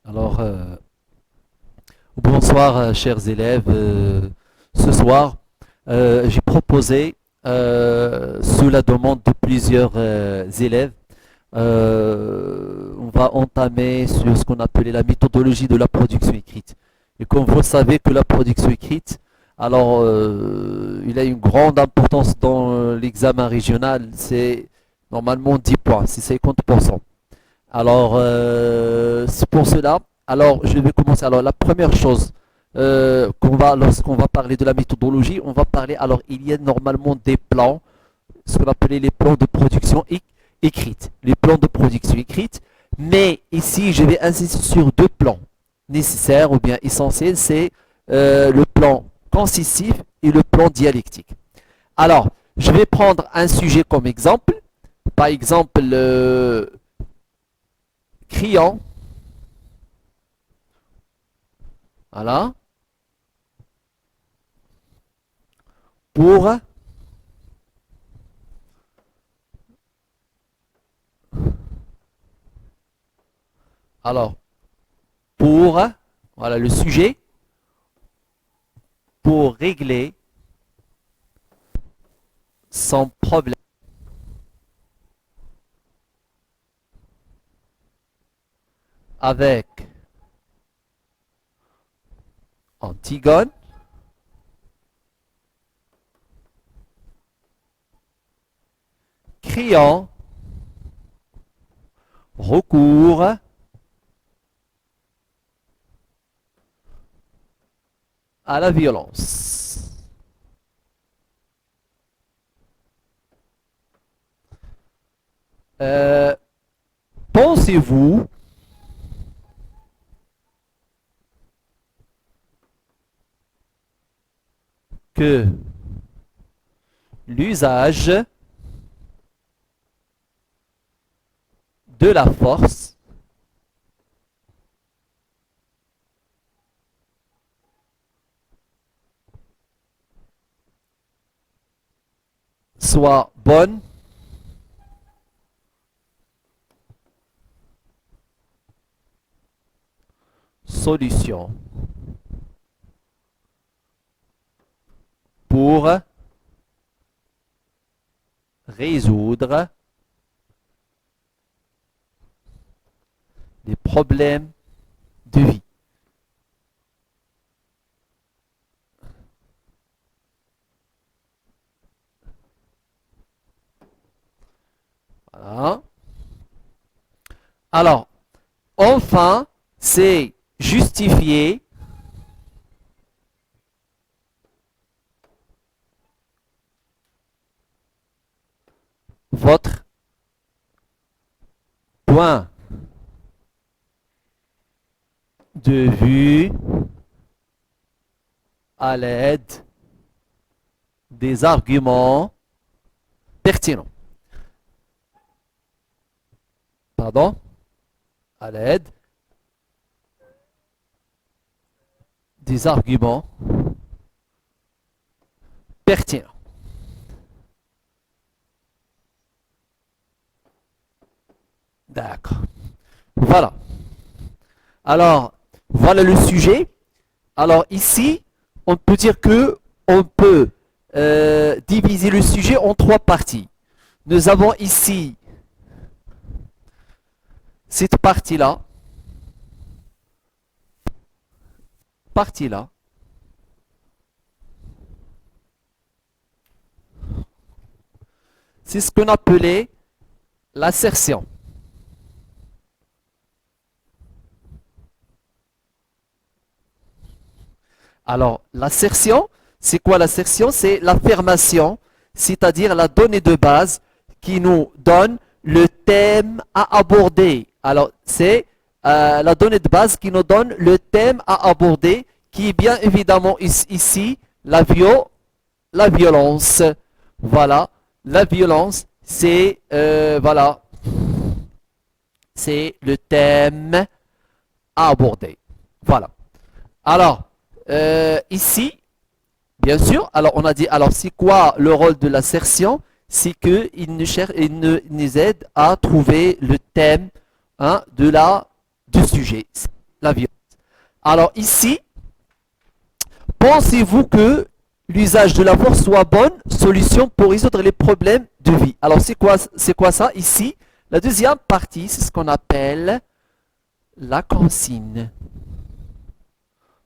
Alors, bonsoir, chers élèves. Ce soir, j'ai proposé, sous la demande de plusieurs élèves, on va entamer sur ce qu'on appelait la méthodologie de la production écrite. Et comme vous savez que la production écrite, alors, il a une grande importance dans l'examen régional. C'est normalement 10 points, c'est 50%. Alors, c'est pour cela. Alors, je vais commencer. Alors, la première chose lorsqu'on va parler de la méthodologie, on va parler. Alors, il y a normalement des plans, ce qu'on appelait les plans de production écrite. Les plans de production écrite. Mais ici, je vais insister sur deux plans nécessaires ou bien essentiels. C'est le plan consistif et le plan dialectique. Alors, je vais prendre un sujet comme exemple. Par exemple, criant. Voilà. Pour, alors, pour, voilà le sujet, pour régler son problème avec Antigone, Créon recourt à la violence. Euh, Pensez-vous que l'usage de la force soit bonne solution pour résoudre les problèmes de vie. Voilà. Alors, enfin, c'est justifier votre point de vue à l'aide des arguments pertinents. Pardon? À l'aide des arguments pertinents. D'accord. Voilà. Alors, voilà le sujet. Alors ici, on peut dire que on peut diviser le sujet en trois parties. Nous avons ici cette partie-là, partie-là. C'est ce qu'on appelait l'assertion. Alors, l'assertion, c'est quoi l'assertion? C'est l'affirmation, c'est-à-dire la donnée de base qui nous donne le thème à aborder. Alors, c'est la donnée de base qui nous donne le thème à aborder, qui est bien évidemment ici la violence. Voilà, la violence, c'est voilà, c'est le thème à aborder. Voilà. Alors, ici, bien sûr, alors on a dit, alors c'est quoi le rôle de l'assertion? C'est qu'il nous aide à trouver le thème, hein, du sujet. Alors ici, pensez-vous que l'usage de la force soit bonne solution pour résoudre les problèmes de vie? Alors c'est quoi ça ici? La deuxième partie, c'est ce qu'on appelle la consigne.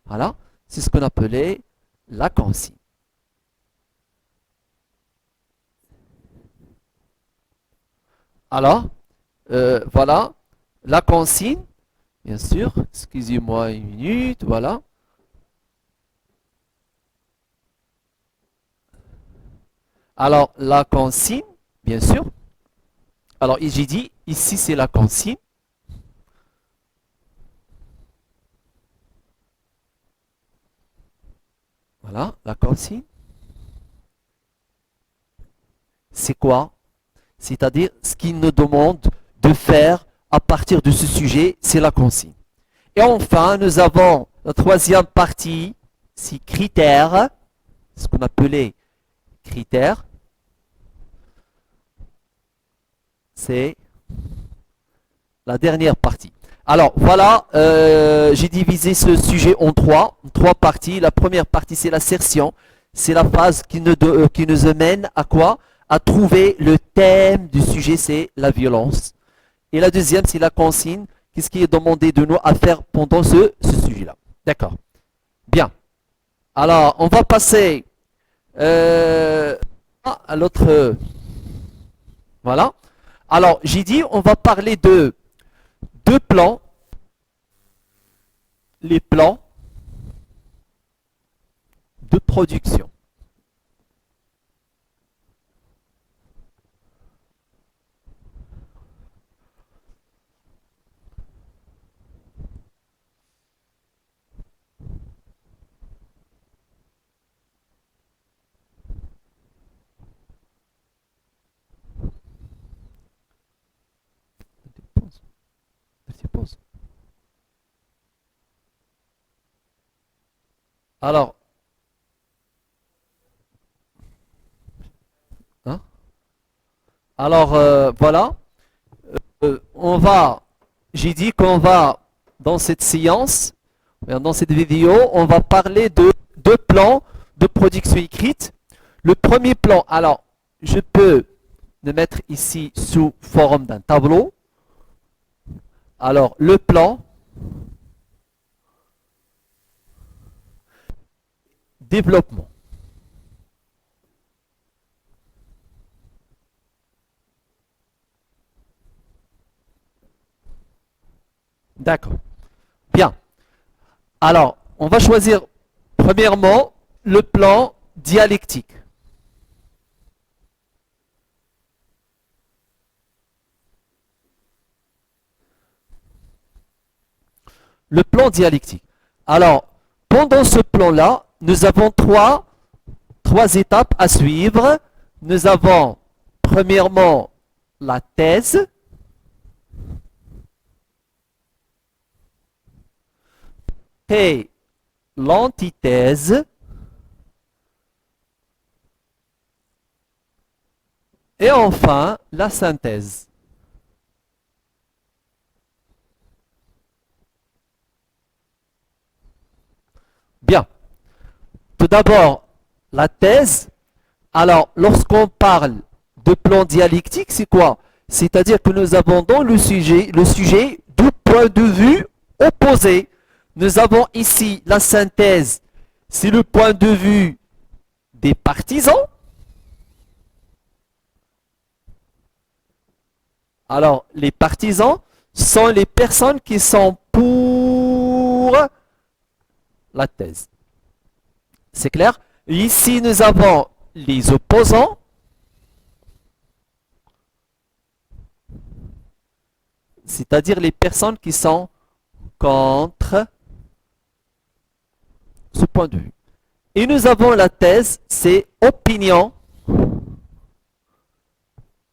Voilà, c'est ce qu'on appelait la consigne. Alors, voilà, la consigne, bien sûr, excusez-moi une minute, voilà. Alors, la consigne, bien sûr. Alors, j'ai dit, ici, c'est la consigne. Voilà, la consigne. C'est quoi? C'est-à-dire, ce qu'il nous demande de faire à partir de ce sujet, c'est la consigne. Et enfin, nous avons la troisième partie, c'est critères, ce qu'on appelait critères. C'est la dernière partie. Alors voilà, j'ai divisé ce sujet en trois parties. La première partie, c'est l'assertion. C'est la phase qui nous amène à quoi? À trouver le thème du sujet, c'est la violence. Et la deuxième, c'est la consigne. Qu'est-ce qui est demandé de nous à faire pendant ce sujet-là? D'accord. Bien. Alors, on va passer à l'autre. Voilà. Alors, j'ai dit, on va parler de deux plans. Les plans de production. Alors, hein? Alors voilà, j'ai dit qu'on va, dans cette séance, dans cette vidéo, on va parler de deux plans de production écrite. Le premier plan, alors, je peux le mettre ici sous forme d'un tableau. Alors, le plan, développement. D'accord. Bien. Alors, on va choisir premièrement le plan dialectique. Le plan dialectique. Alors, pendant ce plan-là, nous avons trois étapes à suivre. Nous avons premièrement la thèse, et l'antithèse, et enfin la synthèse. Bien. Tout d'abord, la thèse. Alors, lorsqu'on parle de plan dialectique, c'est quoi? C'est-à-dire que nous avons dans le sujet du point de vue opposé. Nous avons ici la synthèse, c'est le point de vue des partisans. Alors, les partisans sont les personnes qui sont pour la thèse. C'est clair? Ici, nous avons les opposants. C'est-à-dire les personnes qui sont contre ce point de vue. Et nous avons la thèse, c'est opinion.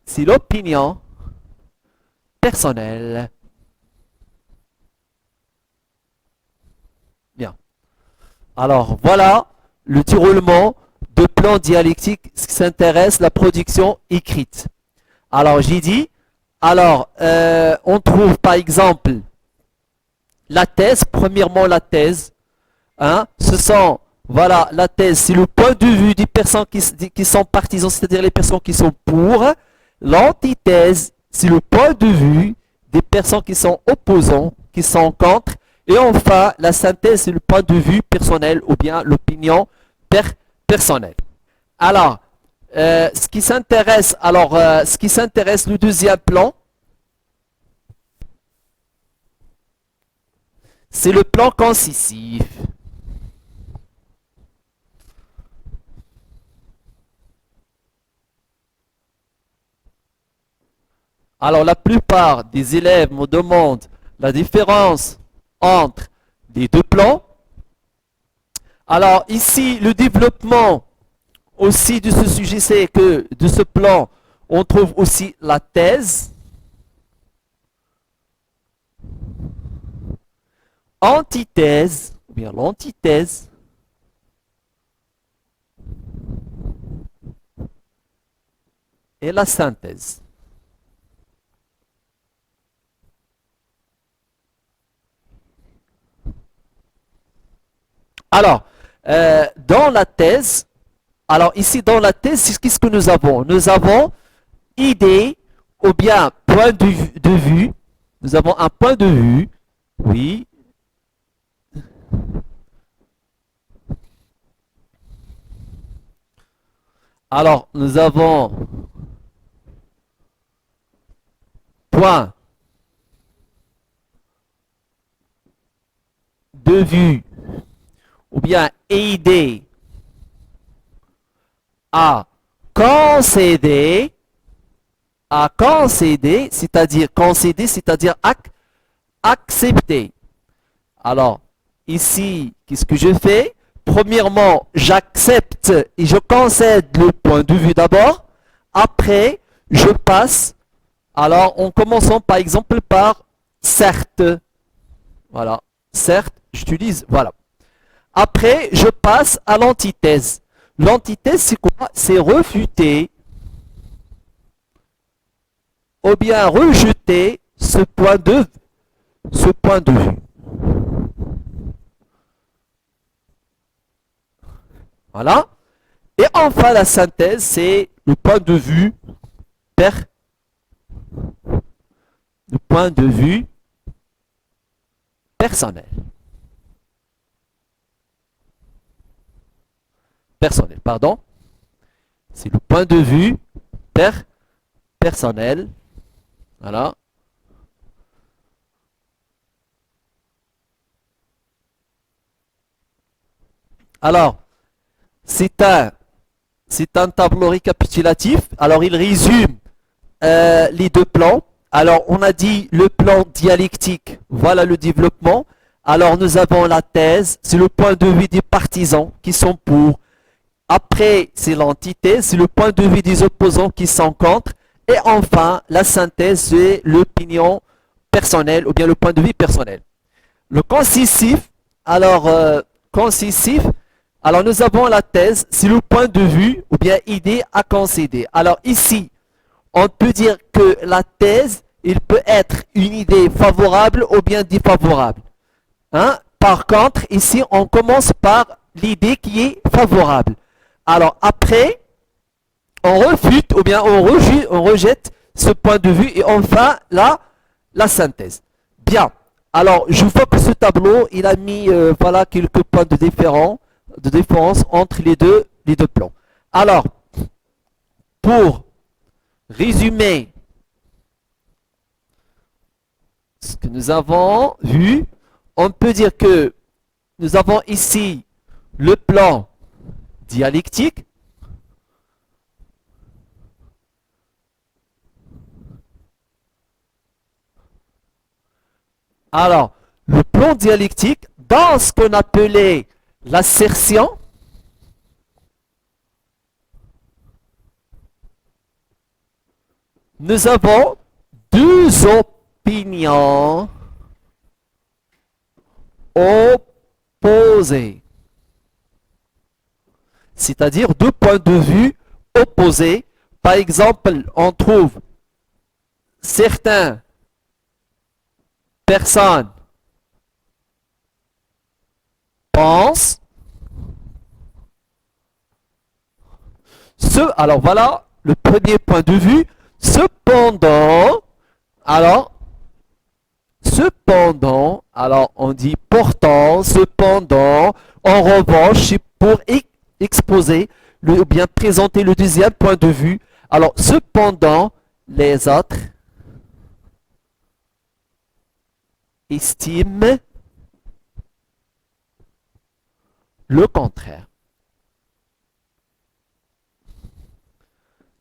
C'est l'opinion personnelle. Bien. Alors, voilà le déroulement de plan dialectique qui s'intéresse à la production écrite. Alors, j'ai dit, alors, on trouve par exemple la thèse, premièrement la thèse, hein, ce sont, voilà, la thèse, c'est le point de vue des personnes qui sont partisans, c'est-à-dire les personnes qui sont pour. L'antithèse, c'est le point de vue des personnes qui sont opposants, qui sont contre. Et enfin, la synthèse, c'est le point de vue personnel ou bien l'opinion personnelle. Alors, ce qui s'intéresse, le deuxième plan, c'est le plan concisif. Alors, la plupart des élèves me demandent la différence entre les deux plans. Alors, ici, le développement aussi de ce sujet, c'est que de ce plan, on trouve aussi la thèse, antithèse, ou bien l'antithèse, et la synthèse. Alors, dans la thèse, alors ici dans la thèse, qu'est-ce que nous avons? Nous avons idée ou bien point de vue. Nous avons un point de vue, oui. Alors, nous avons point de vue ou bien idée à concéder, c'est-à-dire concéder, c'est-à-dire accepter. Alors, ici, qu'est-ce que je fais? Premièrement, j'accepte et je concède le point de vue d'abord. Après, je passe. Alors, en commençant par exemple par certes. Voilà. Certes, j'utilise, voilà. Après, je passe à l'antithèse. L'antithèse, c'est quoi? C'est refuter ou bien rejeter ce point de vue. Voilà. Et enfin, la synthèse, c'est le point de vue personnel. Personnel, pardon. C'est le point de vue personnel. Voilà. Alors, c'est un tableau récapitulatif. Alors, il résume les deux plans. Alors, on a dit le plan dialectique, voilà le développement. Alors, nous avons la thèse, c'est le point de vue des partisans qui sont pour. Après, c'est l'antithèse, c'est le point de vue des opposants qui sont contre. Et enfin, la synthèse, c'est l'opinion personnelle ou bien le point de vue personnel. Le concisif, alors, alors nous avons la thèse, c'est le point de vue ou bien idée à concéder. Alors ici, on peut dire que la thèse, il peut être une idée favorable ou bien défavorable. Hein? Par contre, ici, on commence par l'idée qui est favorable. Alors après, on refute ou bien on rejette ce point de vue et enfin la synthèse. Bien. Alors, je vois que ce tableau, il a mis voilà, quelques points de différence entre les deux plans. Alors, pour résumer ce que nous avons vu, on peut dire que nous avons ici le plan dialectique. Alors, le plan dialectique, dans ce qu'on appelait l'assertion, nous avons deux opinions opposées. C'est-à-dire deux points de vue opposés. Par exemple, on trouve certaines personnes pense. Alors voilà le premier point de vue. Cependant, alors on dit pourtant, cependant, en revanche, c'est pour exposer ou bien présenter le deuxième point de vue. Alors cependant, les autres estiment le contraire.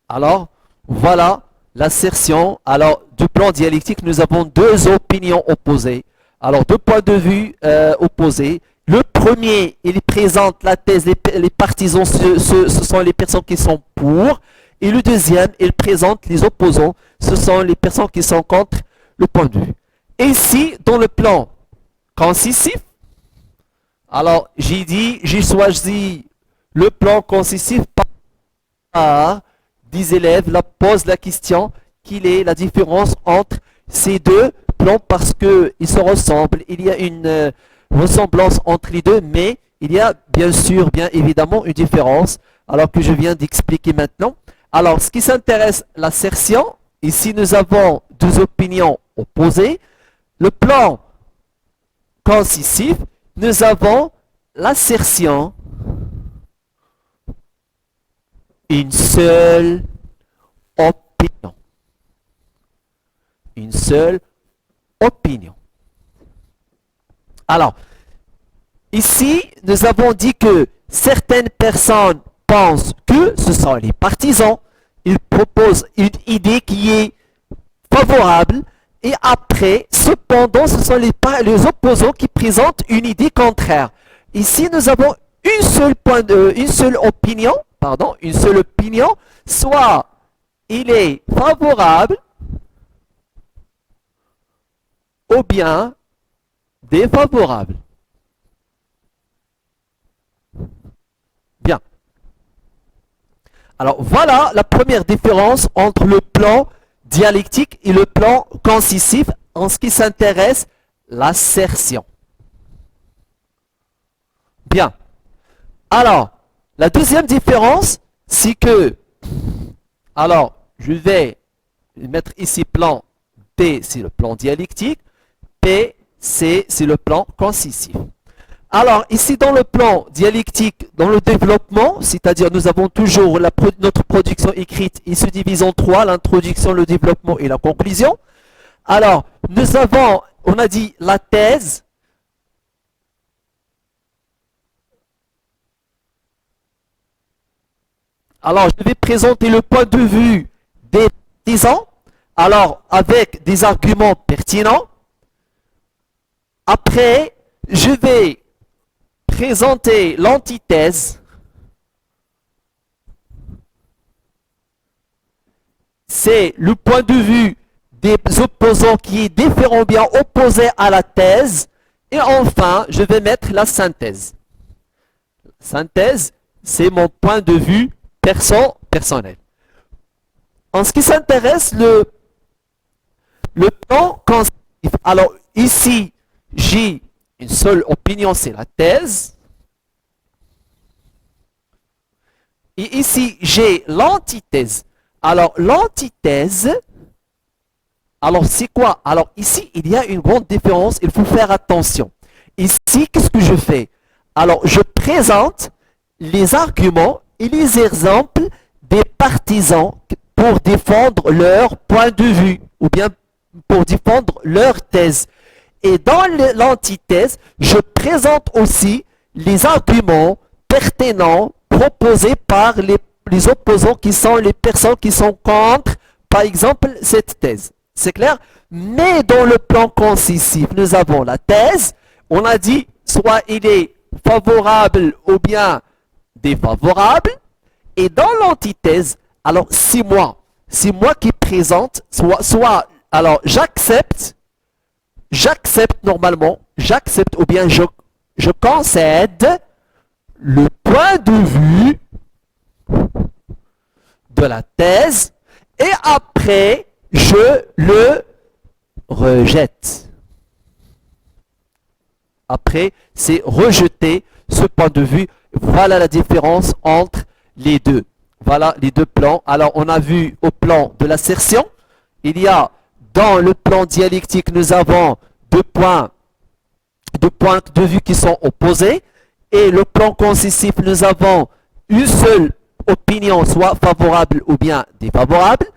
Alors, voilà l'assertion. Alors, du plan dialectique, nous avons deux opinions opposées. Alors, deux points de vue opposés. Le premier, il présente la thèse, les partisans, ce sont les personnes qui sont pour. Et le deuxième, il présente les opposants, ce sont les personnes qui sont contre le point de vue. Ici, dans le plan consistif, alors j'ai choisi le plan consistif par des élèves posent la question quelle est la différence entre ces deux plans parce qu'ils se ressemblent. Il y a une ressemblance entre les deux, mais il y a bien sûr, bien évidemment, une différence, alors que je viens d'expliquer maintenant. Alors, ce qui s'intéresse, l'assertion, ici nous avons deux opinions opposées. Le plan consistif, nous avons l'assertion, une seule opinion. Une seule opinion. Alors, ici, nous avons dit que certaines personnes pensent que ce sont les partisans. Ils proposent une idée qui est favorable. Et après, cependant, ce sont les opposants qui présentent une idée contraire. Ici, nous avons une seule opinion, soit il est favorable ou bien défavorable. Bien. Alors voilà la première différence entre le plan dialectique et le plan consistif en ce qui s'intéresse l'assertion. Bien. Alors, la deuxième différence, c'est que, alors, je vais mettre ici plan T, c'est le plan dialectique, P, c'est le plan consistif. Alors, ici dans le plan dialectique, dans le développement, c'est-à-dire nous avons toujours notre production écrite, il se divise en trois, l'introduction, le développement et la conclusion. Alors, nous avons, on a dit la thèse. Alors, je vais présenter le point de vue des partisans, alors avec des arguments pertinents. Après, je vais présenter l'antithèse. C'est le point de vue des opposants qui est différent, bien opposé à la thèse. Et enfin, je vais mettre la synthèse. Synthèse, c'est mon point de vue personnel. En ce qui s'intéresse, le plan consistif. Alors, ici, j'ai une seule opinion, c'est la thèse. Et ici, j'ai l'antithèse. Alors, l'antithèse, alors c'est quoi? Alors, ici, il y a une grande différence, il faut faire attention. Ici, qu'est-ce que je fais? Alors, je présente les arguments et les exemples des partisans pour défendre leur point de vue, ou bien pour défendre leur thèse. Et dans l'antithèse, je présente aussi les arguments pertinents proposés par les opposants qui sont les personnes qui sont contre, par exemple, cette thèse. C'est clair? Mais dans le plan consistif, nous avons la thèse. On a dit, soit il est favorable ou bien défavorable. Et dans l'antithèse, alors c'est moi qui présente, soit alors j'accepte normalement, ou bien je concède le point de vue de la thèse et après je le rejette. Après, c'est rejeter ce point de vue. Voilà la différence entre les deux. Voilà les deux plans. Alors, on a vu au plan de l'assertion, il y a dans le plan dialectique, nous avons deux points de vue qui sont opposés. Et le plan consistif, nous avons une seule opinion, soit favorable ou bien défavorable.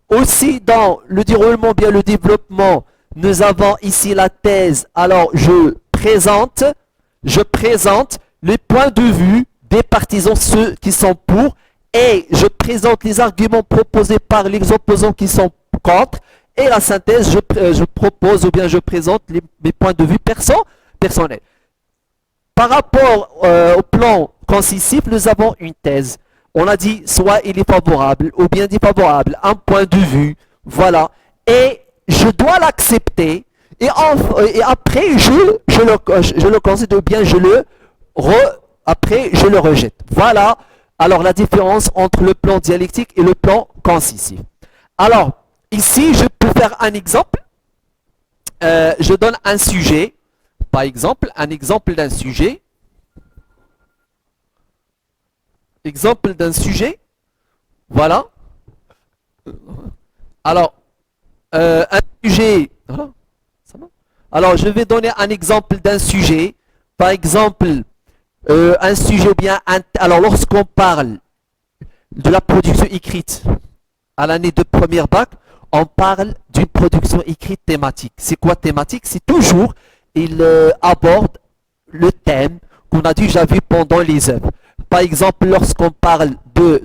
Aussi, dans le déroulement, bien le développement, nous avons ici la thèse. Alors, je présente les points de vue des partisans, ceux qui sont pour, et je présente les arguments proposés par les opposants qui sont contre. Et la synthèse, je propose ou bien je présente mes points de vue personnels. Par rapport au plan consistif, nous avons une thèse. On a dit soit il est favorable ou bien défavorable, un point de vue, voilà. Et je dois l'accepter. Et après, je le considère bien, après, je le rejette. Voilà, alors la différence entre le plan dialectique et le plan consistif. Alors, ici, je peux faire un exemple. Je donne un sujet. Par exemple, un exemple d'un sujet. Exemple d'un sujet. Voilà. Alors, un sujet. Voilà. Ça va. Alors, je vais donner un exemple d'un sujet. Par exemple, un sujet ou bien. Alors, lorsqu'on parle de la production écrite à l'année de première bac, on parle d'une production écrite thématique. C'est quoi thématique? C'est toujours, il aborde le thème qu'on a déjà vu pendant les œuvres. Par exemple, lorsqu'on parle de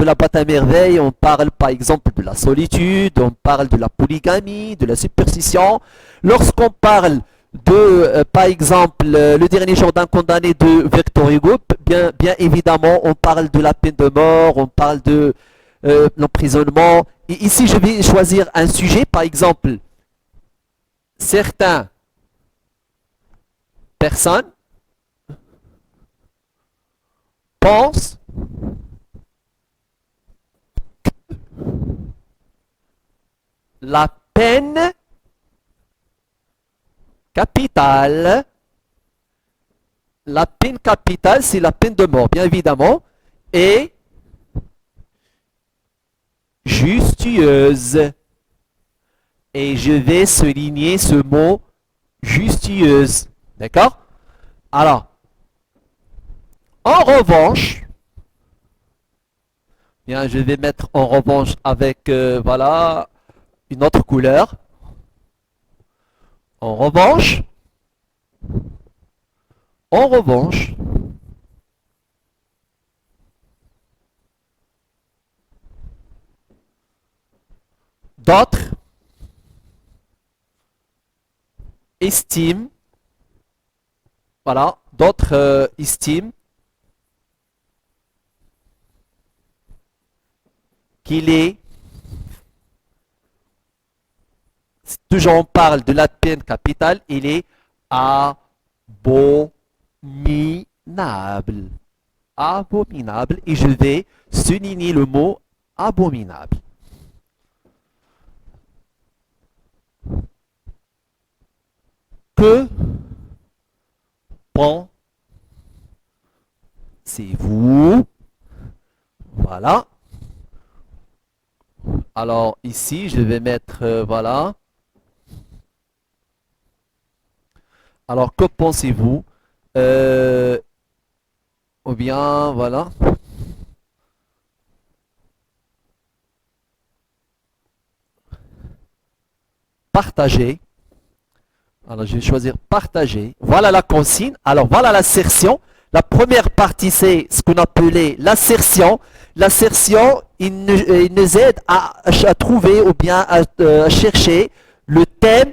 la boîte à merveille, on parle par exemple de la solitude, on parle de la polygamie, de la superstition. Lorsqu'on parle de, par exemple, le dernier jour d'un condamné de Victor Hugo, bien évidemment, on parle de la peine de mort, on parle de l'emprisonnement. Et ici, je vais choisir un sujet, par exemple, certaines personnes pensent la peine capitale, c'est la peine de mort, bien évidemment, et justueuse. Et je vais souligner ce mot justueuse. D'accord? Alors, en revanche, bien, je vais mettre en revanche avec, voilà, une autre couleur. En revanche, d'autres estiment, voilà, d'autres estiment qu'il est, toujours on parle de la peine capitale, il est abominable. Abominable. Et je vais souligner le mot abominable. Que pensez-vous? Voilà. Alors ici, je vais mettre, voilà. Alors, que pensez-vous? Ou bien, voilà. Partager. Alors, je vais choisir partager. Voilà la consigne. Alors, voilà l'assertion. La première partie, c'est ce qu'on appelait l'assertion. L'assertion, il nous aide à trouver ou bien à chercher le thème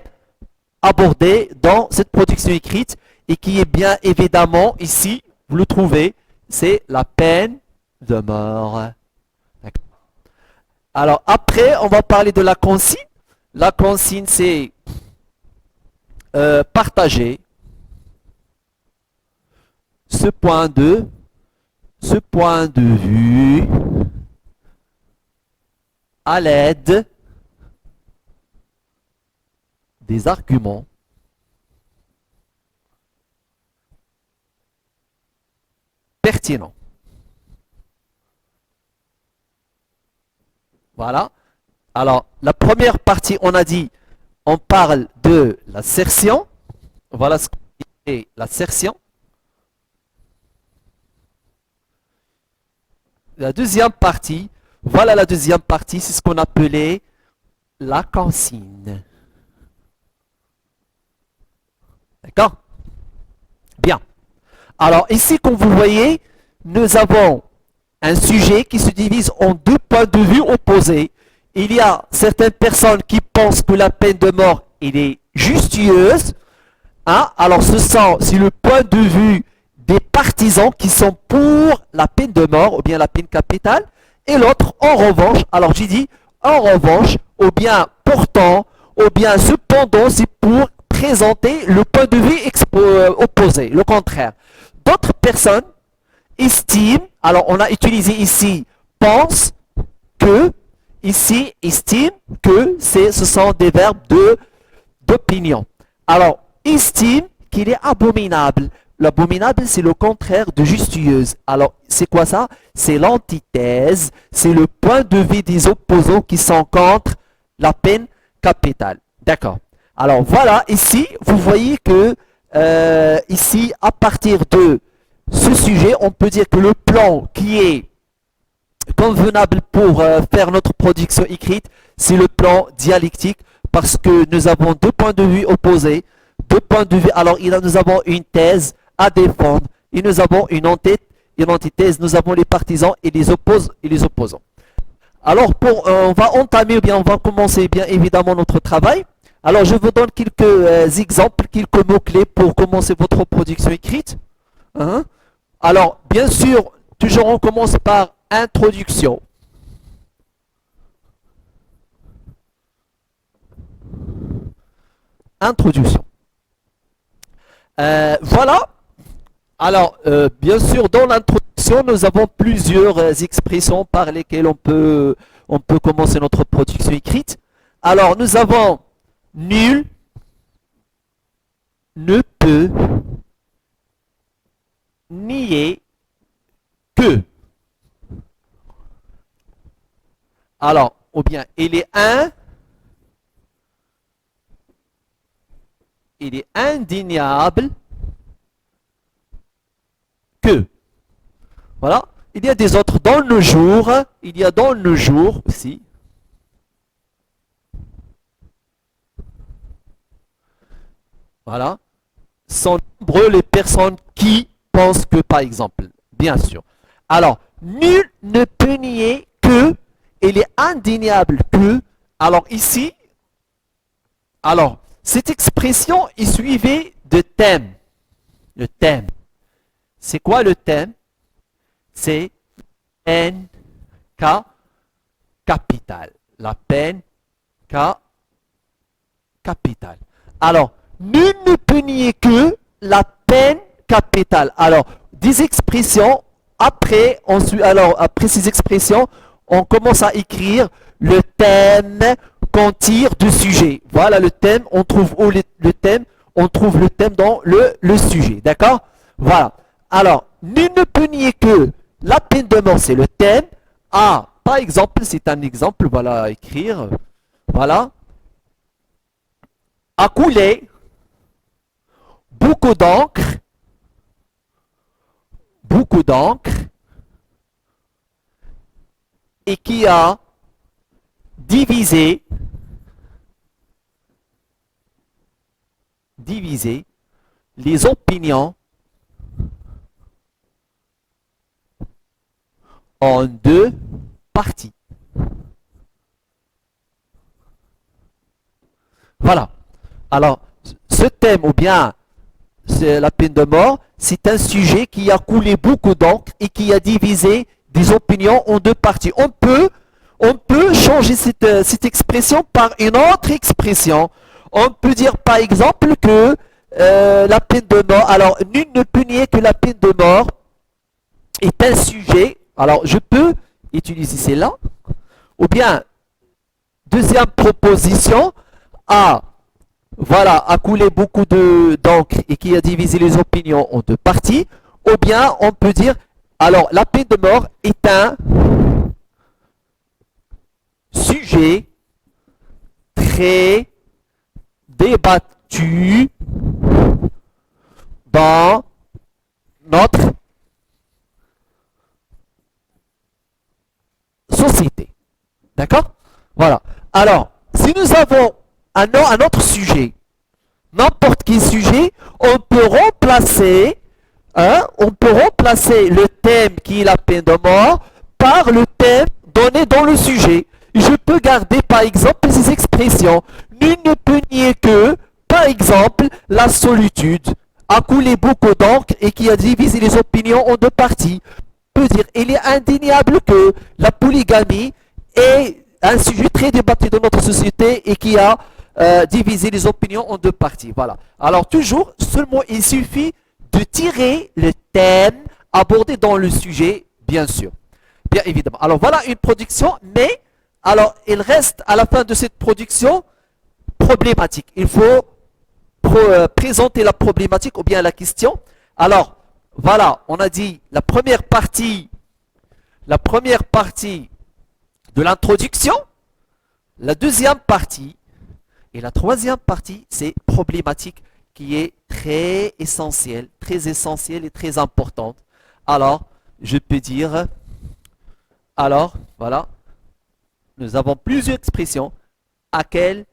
abordé dans cette production écrite et qui est bien évidemment ici, vous le trouvez, c'est la peine de mort. Alors après, on va parler de la consigne. La consigne, c'est partager ce point de vue à l'aide des arguments pertinent. Voilà. Alors, la première partie, on a dit, on parle de l'assertion. Voilà ce qu'est l'assertion. La deuxième partie, voilà la deuxième partie, c'est ce qu'on appelait la consigne. D'accord? Bien. Alors ici, comme vous voyez, nous avons un sujet qui se divise en deux points de vue opposés. Il y a certaines personnes qui pensent que la peine de mort, elle est justueuse. Hein? Alors c'est le point de vue des partisans qui sont pour la peine de mort ou bien la peine capitale. Et l'autre, en revanche, alors j'ai dit en revanche, ou bien pourtant, ou bien cependant, c'est pour présenter le point de vue opposé, le contraire. D'autres personnes estiment, alors on a utilisé ici pense, que, ici estime, que, ce sont des verbes d'opinion. Alors, estime qu'il est abominable. L'abominable, c'est le contraire de justueuse. Alors, c'est quoi ça? C'est l'antithèse, c'est le point de vue des opposants qui sont contre la peine capitale. D'accord. Alors, voilà, ici, vous voyez que, ici, à partir de ce sujet, on peut dire que le plan qui est convenable pour faire notre production écrite, c'est le plan dialectique, parce que nous avons deux points de vue opposés, deux points de vue. Alors, nous avons une thèse à défendre, et nous avons une antithèse, nous avons les partisans et les opposants. Alors, on va entamer, ou bien on va commencer bien évidemment notre travail. Alors, je vous donne quelques exemples, quelques mots-clés pour commencer votre production écrite. Hein? Alors, bien sûr, toujours on commence par introduction. Introduction. Voilà. Alors, bien sûr, dans l'introduction, nous avons plusieurs expressions par lesquelles on peut commencer notre production écrite. Alors, nous avons nul, ne peut, nier, que. Alors, ou bien, il est indéniable que. Voilà. Il y a des autres dans nos jours. Il y a dans nos jours aussi. Voilà. Sont nombreux les personnes qui pensent que, par exemple, bien sûr. Alors, nul ne peut nier que, il est indéniable que. Alors ici, alors, cette expression est suivie de thème. Le thème. C'est quoi le thème? C'est peine capitale. La peine capitale. Alors, nul ne peut nier que la peine capitale. Alors, des expressions, après ces expressions, on commence à écrire le thème qu'on tire du sujet. Voilà le thème, on trouve où le thème? On trouve le thème dans le sujet. D'accord? Voilà. Alors, nul ne peut nier que la peine de mort, c'est le thème. Ah, par exemple, c'est un exemple, voilà, à écrire. Voilà. A coulé beaucoup d'encre, et qui a divisé les opinions en deux parties. Voilà. Alors, ce thème, ou bien c'est la peine de mort, c'est un sujet qui a coulé beaucoup d'encre et qui a divisé des opinions en deux parties. On peut changer cette expression par une autre expression. On peut dire par exemple que la peine de mort, alors nul ne peut nier que la peine de mort est un sujet. Alors je peux utiliser celle-là. Ou bien, deuxième proposition, a coulé beaucoup d'encre et qui a divisé les opinions en deux parties. Ou bien, on peut dire, Alors, la peine de mort est un sujet très débattu dans notre société. D'accord? Voilà. Alors, si nous avons un autre sujet, n'importe quel sujet, on peut remplacer le thème qui est la peine de mort par le thème donné dans le sujet. Je peux garder par exemple ces expressions. Nul ne peut nier que, par exemple, la solitude a coulé beaucoup d'encre et qui a divisé les opinions en deux parties. Peut dire, il est indéniable que la polygamie est un sujet très débattu dans notre société et qui a divisé les opinions en deux parties. Voilà. Alors toujours, seulement il suffit de tirer le thème abordé dans le sujet, bien sûr. Bien évidemment. Alors voilà une production, mais alors il reste à la fin de cette production problématique. Il faut présenter la problématique ou bien la question. Alors, voilà, on a dit la première partie de l'introduction, la deuxième partie et la troisième partie, c'est problématique qui est très essentielle et très importante. Alors, je peux dire, alors, voilà, nous avons plusieurs expressions. À quel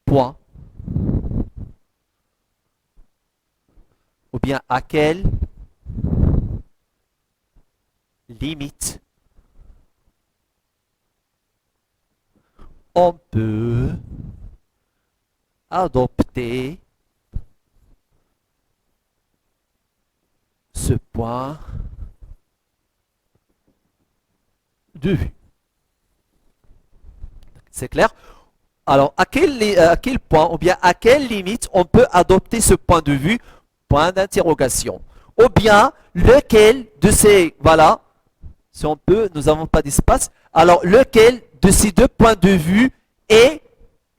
point ou bien à quelle limite on peut adopter ce point de vue. C'est clair? Alors, à quel point ou bien à quelle limite on peut adopter ce point de vue? Point d'interrogation. Ou bien, lequel de ces, voilà, si on peut, nous n'avons pas d'espace, alors lequel de ces deux points de vue est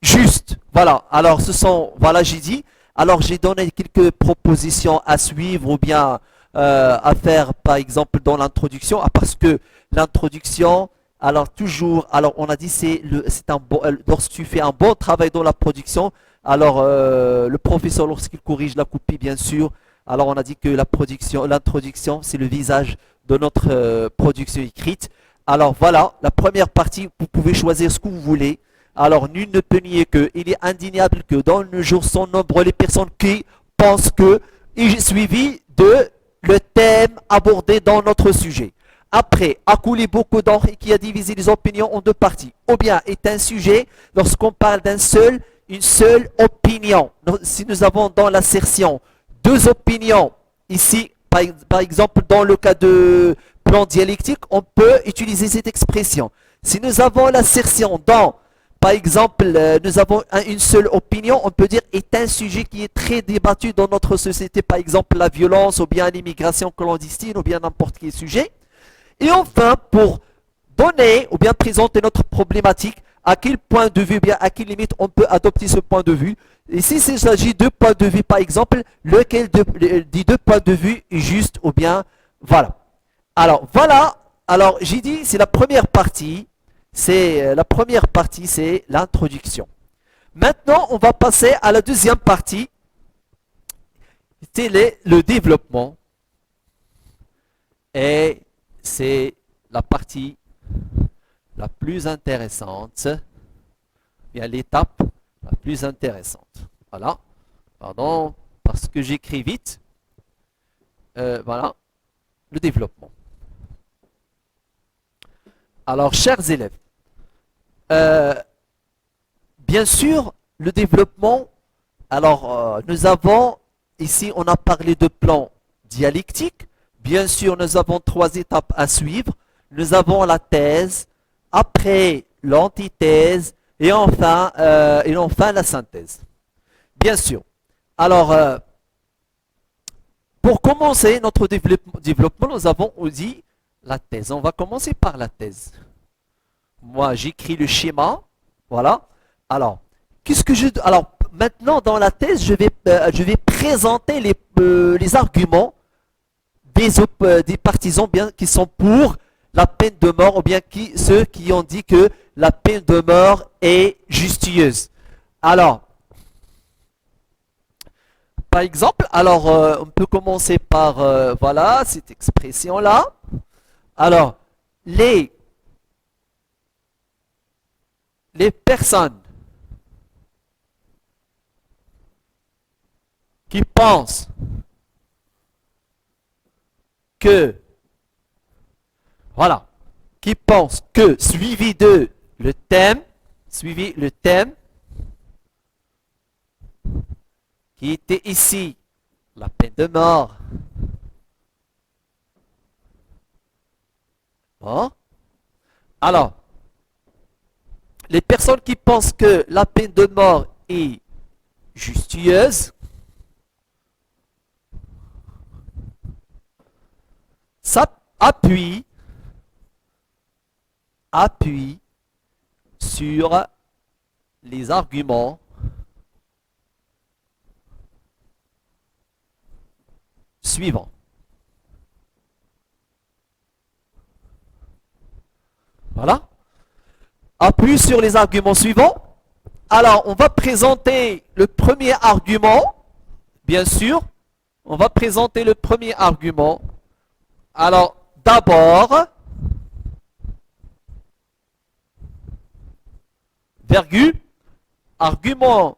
juste? Voilà, alors ce sont, voilà, j'ai dit, alors j'ai donné quelques propositions à suivre ou bien à faire, par exemple, dans l'introduction, parce que l'introduction, alors toujours, alors on a dit c'est un bon, lorsque tu fais un bon travail dans la production, alors le professeur lorsqu'il corrige la copie bien sûr, alors on a dit que l'introduction c'est le visage de notre production écrite. Alors voilà, la première partie, vous pouvez choisir ce que vous voulez. Alors nul ne peut nier que, il est indéniable que dans le jour sont nombreux les personnes qui pensent que, et suivi de le thème abordé dans notre sujet. Après, a coulé beaucoup d'encre et qui a divisé les opinions en deux parties. Ou bien est un sujet, lorsqu'on parle une seule opinion. Si nous avons dans l'assertion deux opinions, ici, par exemple, dans le cas de plan dialectique, on peut utiliser cette expression. Si nous avons l'assertion dans, par exemple, nous avons une seule opinion, on peut dire est un sujet qui est très débattu dans notre société, par exemple la violence ou bien l'immigration clandestine ou bien n'importe quel sujet. Et enfin, pour donner ou bien présenter notre problématique, à quel point de vue, bien à quelle limite on peut adopter ce point de vue. Et si il s'agit de points de vue, par exemple, lequel des deux points de vue est juste ou bien voilà. Alors voilà, alors j'ai dit c'est la première partie, c'est l'introduction. Maintenant, on va passer à la deuxième partie, c'est le développement. Et c'est la partie la plus intéressante, bien l'étape la plus intéressante. Voilà, pardon, parce que j'écris vite. Voilà, le développement. Alors, chers élèves, bien sûr, le développement, alors nous avons, ici on a parlé de plan dialectique. Bien sûr, nous avons trois étapes à suivre. Nous avons la thèse, après l'antithèse et enfin la synthèse. Bien sûr. Alors, pour commencer notre développement, nous avons aussi la thèse. On va commencer par la thèse. Moi, j'écris le schéma. Voilà. Alors, alors, maintenant, dans la thèse, je vais présenter les arguments des partisans bien qui sont pour la peine de mort, ou bien ceux qui ont dit que la peine de mort est justueuse. Alors, par exemple, on peut commencer par voilà cette expression-là. Alors, les, les personnes qui pensent que, voilà, qui pensent que suivi le thème, qui était ici, la peine de mort. Bon. Alors, les personnes qui pensent que la peine de mort est justueuse, ça appuie sur les arguments suivants. Voilà. Appuie sur les arguments suivants. Alors, on va présenter le premier argument, bien sûr. On va présenter le premier argument. Alors, d'abord, virgule, argument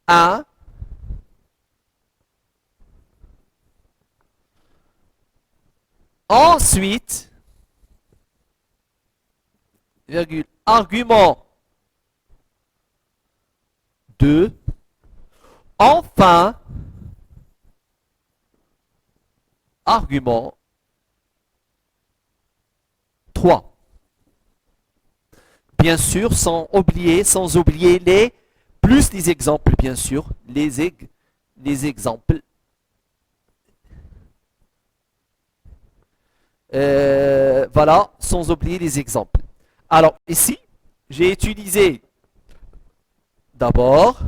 1, ensuite, virgule, argument 2, enfin, argument 3. Bien sûr, sans oublier les, plus les exemples, bien sûr, les exemples. Voilà, sans oublier les exemples. Alors, ici, j'ai utilisé d'abord,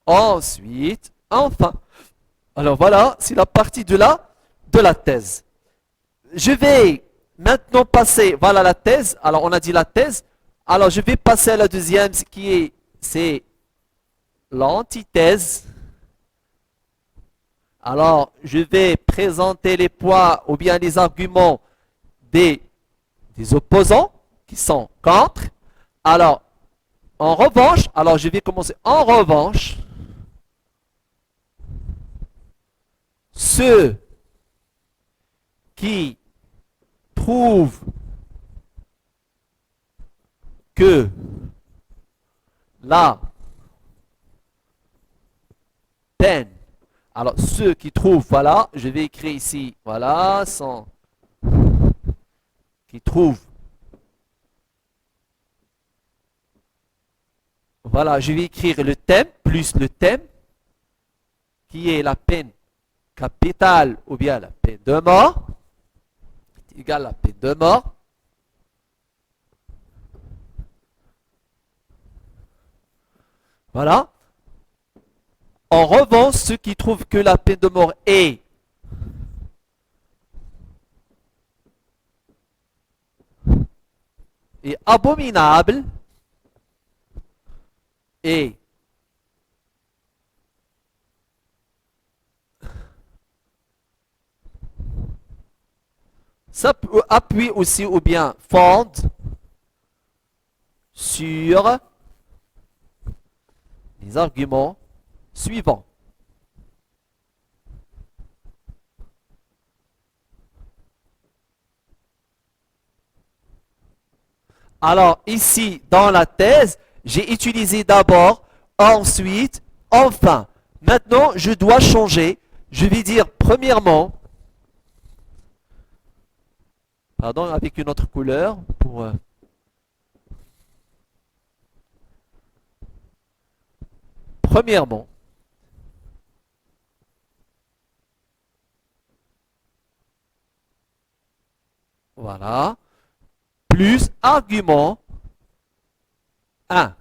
ensuite, enfin. Alors voilà, c'est la partie de la thèse. Je vais maintenant passer, voilà la thèse. Alors, on a dit la thèse. Alors, je vais passer à la deuxième, c'est l'antithèse. Alors, je vais présenter les poids ou bien les arguments des opposants qui sont contre. Alors, en revanche, alors je vais commencer. En revanche, ceux qui trouvent que la peine, alors ceux qui trouvent, voilà, je vais écrire ici, voilà, qui trouvent, voilà, je vais écrire le thème, plus le thème, qui est la peine capitale ou bien la peine de mort, égale la peine de mort. Voilà. En revanche, ceux qui trouvent que la peine de mort est abominable et ça appuie aussi ou bien fonde sur les arguments suivants. Alors ici, dans la thèse, j'ai utilisé d'abord, ensuite, enfin. Maintenant, je dois changer. Je vais dire premièrement, pardon, avec une autre couleur pour premièrement. Voilà. Plus argument 1.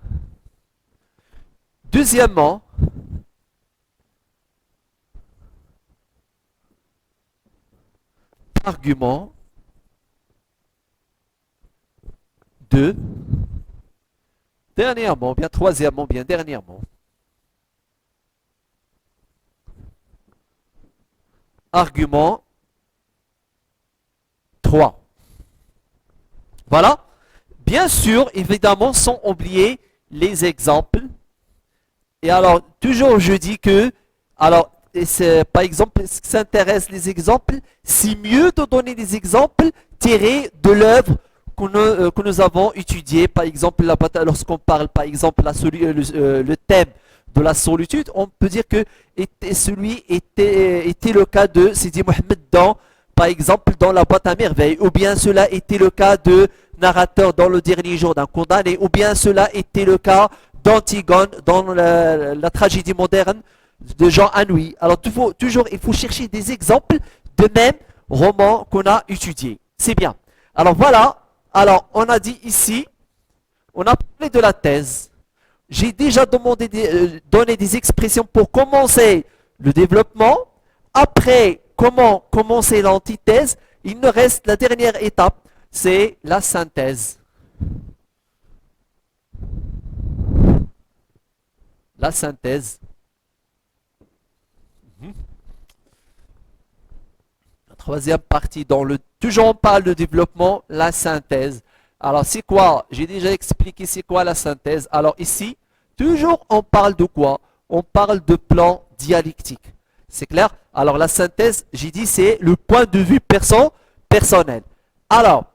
Deuxièmement, argument de, dernièrement, bien troisièmement, bien dernièrement, argument 3. Voilà. Bien sûr, évidemment, sans oublier les exemples. Et alors, toujours je dis que, alors, par exemple, ce qui s'intéresse les exemples, c'est mieux de donner des exemples tirés de l'œuvre que nous avons étudiée. Par exemple, lorsqu'on parle, par exemple, le thème de la solitude, on peut dire que était le cas de Sidi Mohammed dans, par exemple, dans la boîte à merveille, ou bien cela était le cas de narrateur dans le dernier jour d'un condamné, ou bien cela était le cas d'Antigone dans la tragédie moderne de Jean Anouilh. Alors toujours, il faut chercher des exemples de même roman qu'on a étudié. C'est bien. Alors voilà, alors on a dit ici, on a parlé de la thèse. J'ai déjà donné des expressions pour commencer le développement. Après, comment commencer l'antithèse? Il nous reste la dernière étape, c'est la synthèse. La synthèse. La troisième partie, toujours on parle de développement, la synthèse. Alors c'est quoi? J'ai déjà expliqué c'est quoi la synthèse. Alors ici, toujours on parle de quoi? On parle de plan dialectique. C'est clair? Alors la synthèse, j'ai dit c'est le point de vue personnel. Alors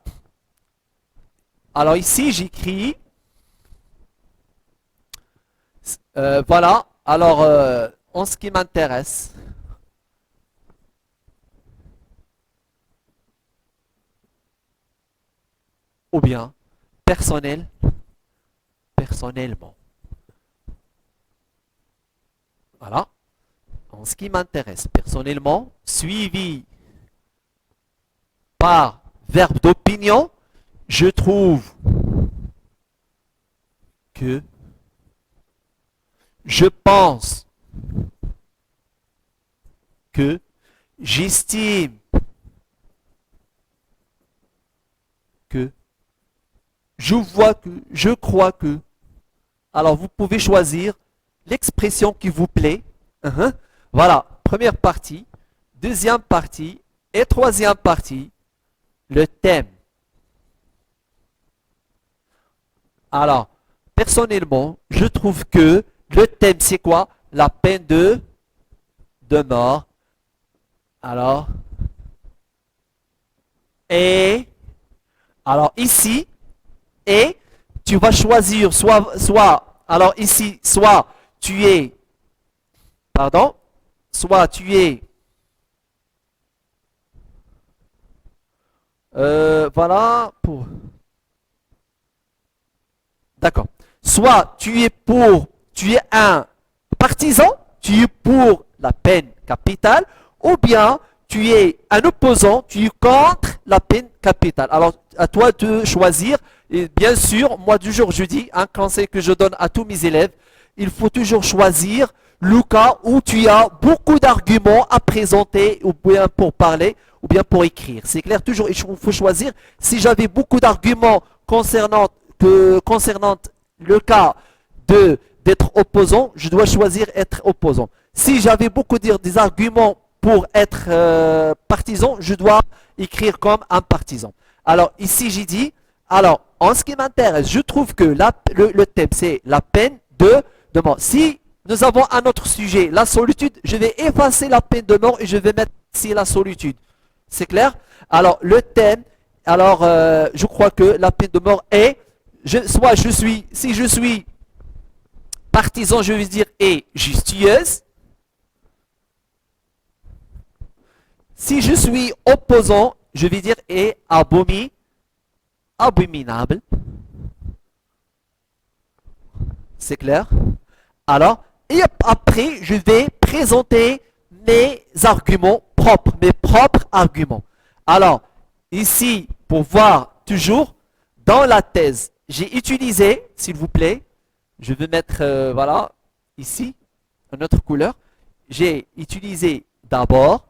ici j'écris, voilà, alors en ce qui m'intéresse, ou bien personnellement. Voilà. En ce qui m'intéresse personnellement, suivi par verbe d'opinion, je trouve que, je pense que, j'estime que, je vois que, je crois que. Alors vous pouvez choisir l'expression qui vous plaît. Voilà, première partie, deuxième partie et troisième partie, le thème. Alors, personnellement, je trouve que le thème, c'est quoi? La peine de mort. Alors, et, alors ici, et, tu vas choisir alors ici, soit tu es, soit tu es, voilà, d'accord. Soit tu es un partisan, tu es pour la peine capitale, ou bien tu es un opposant, tu es contre la peine capitale. Alors, à toi de choisir. Et bien sûr, moi, du jour je dis, un conseil que je donne à tous mes élèves, il faut toujours choisir le cas où tu as beaucoup d'arguments à présenter, ou bien pour parler, ou bien pour écrire. C'est clair, toujours, il faut choisir. Si j'avais beaucoup d'arguments concernant le cas d'être opposant, je dois choisir être opposant. Si j'avais beaucoup des arguments pour être partisan, je dois écrire comme un partisan. Alors ici j'ai dit, alors en ce qui m'intéresse, je trouve que le thème c'est la peine de mort. Si nous avons un autre sujet, la solitude, je vais effacer la peine de mort et je vais mettre ici la solitude. C'est clair? Alors le thème, alors je crois que la peine de mort est, si je suis partisan, je vais dire est justueuse. Si je suis opposant, je vais dire est abominable. C'est clair? Alors, et après, je vais présenter mes arguments propres, mes propres arguments. Alors, ici, pour voir toujours, dans la thèse, j'ai utilisé, s'il vous plaît, je vais mettre, voilà, ici, une autre couleur. J'ai utilisé d'abord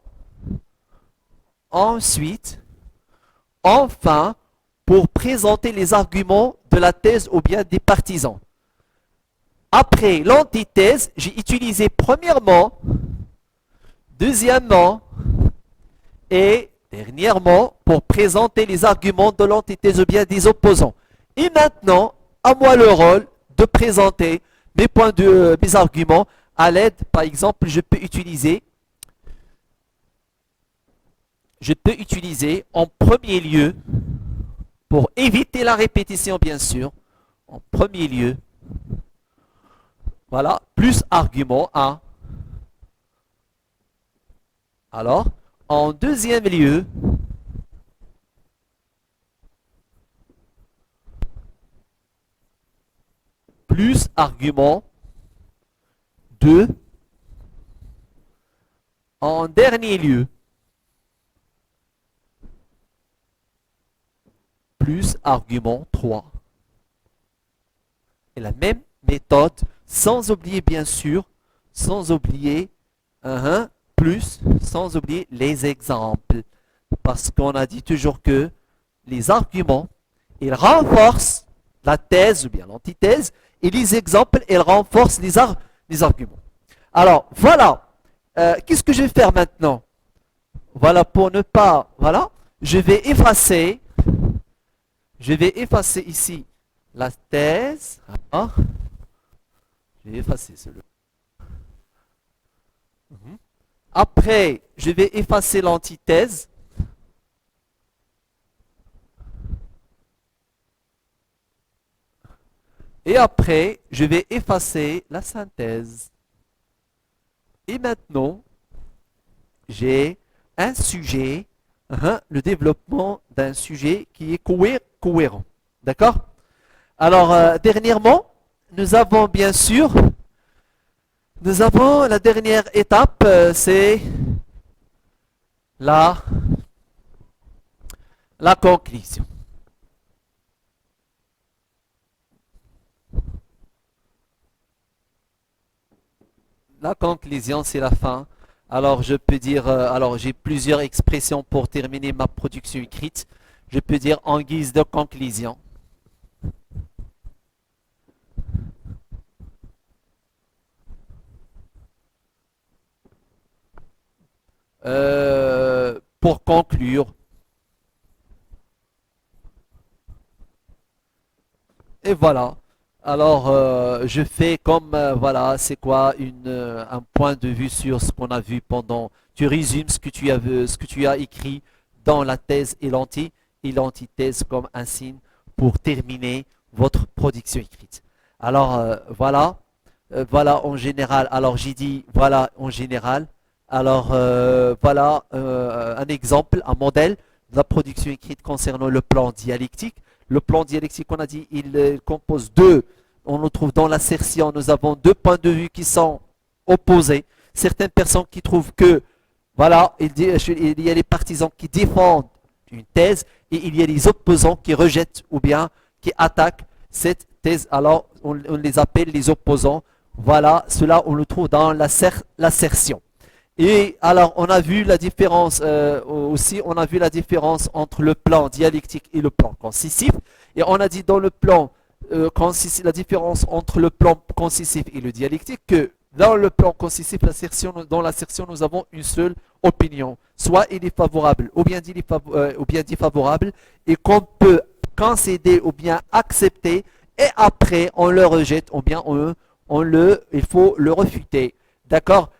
ensuite, enfin, pour présenter les arguments de la thèse ou bien des partisans. Après l'antithèse, j'ai utilisé premièrement, deuxièmement et dernièrement pour présenter les arguments de l'antithèse ou bien des opposants. Et maintenant, à moi le rôle de présenter mes arguments à l'aide, par exemple, je peux utiliser en premier lieu, pour éviter la répétition bien sûr, en premier lieu, voilà, plus argument 1. Alors, en deuxième lieu, plus argument 2. En dernier lieu, plus argument 3. Et la même méthode, sans oublier bien sûr, sans oublier sans oublier les exemples. Parce qu'on a dit toujours que les arguments, ils renforcent la thèse ou bien l'antithèse, et les exemples, ils renforcent les arguments. Alors, voilà. Qu'est-ce que je vais faire maintenant? Voilà, pour ne pas... Voilà. Je vais effacer ici la thèse. Alors, je vais effacer celui-là. Après, je vais effacer l'antithèse. Et après, je vais effacer la synthèse. Et maintenant, j'ai un sujet, le développement d'un sujet qui est cohérent. D'accord? Alors, dernièrement, nous avons bien sûr, la dernière étape, c'est la conclusion. La conclusion, c'est la fin. Alors, je peux dire, alors j'ai plusieurs expressions pour terminer ma production écrite. Je peux dire en guise de conclusion. Pour conclure. Et voilà. Alors, je fais comme, voilà, c'est quoi un point de vue sur ce qu'on a vu pendant... Tu résumes ce que tu as écrit dans la thèse et l'antithèse comme un signe pour terminer votre production écrite. Alors, voilà. Voilà en général. Alors, j'ai dit, voilà en général. Alors, voilà un exemple, un modèle de la production écrite concernant le plan dialectique. Le plan dialectique, on a dit, il compose deux. On le trouve dans l'assertion, nous avons deux points de vue qui sont opposés. Certaines personnes qui trouvent que, voilà, il y a les partisans qui défendent une thèse et il y a les opposants qui rejettent ou bien qui attaquent cette thèse. Alors, on les appelle les opposants. Voilà, cela, on le trouve dans l'assertion. Et alors, on a vu la différence aussi, on a vu la différence entre le plan dialectique et le plan concisif. Et on a dit dans le plan concisif, la différence entre le plan concisif et le dialectique, que dans le plan concisif, dans l'assertion, nous avons une seule opinion. Soit il est favorable ou bien défavorable, et qu'on peut concéder ou bien accepter, et après on le rejette ou bien il faut le refuter. D'accord?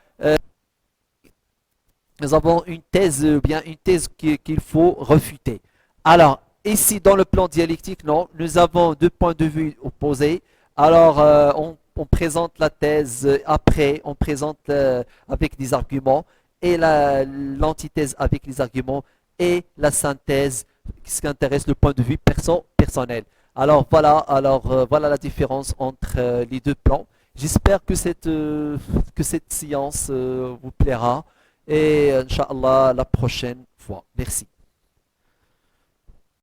Nous avons une thèse, bien une thèse qu'il faut refuter. Alors, ici, dans le plan dialectique, non, nous avons deux points de vue opposés. Alors, on présente la thèse, après, on présente avec des arguments, et l'antithèse avec les arguments, et la synthèse, ce qui intéresse le point de vue personnel. Alors, voilà la différence entre les deux plans. J'espère que cette séance vous plaira. Et Inch'Allah, la prochaine fois. Merci.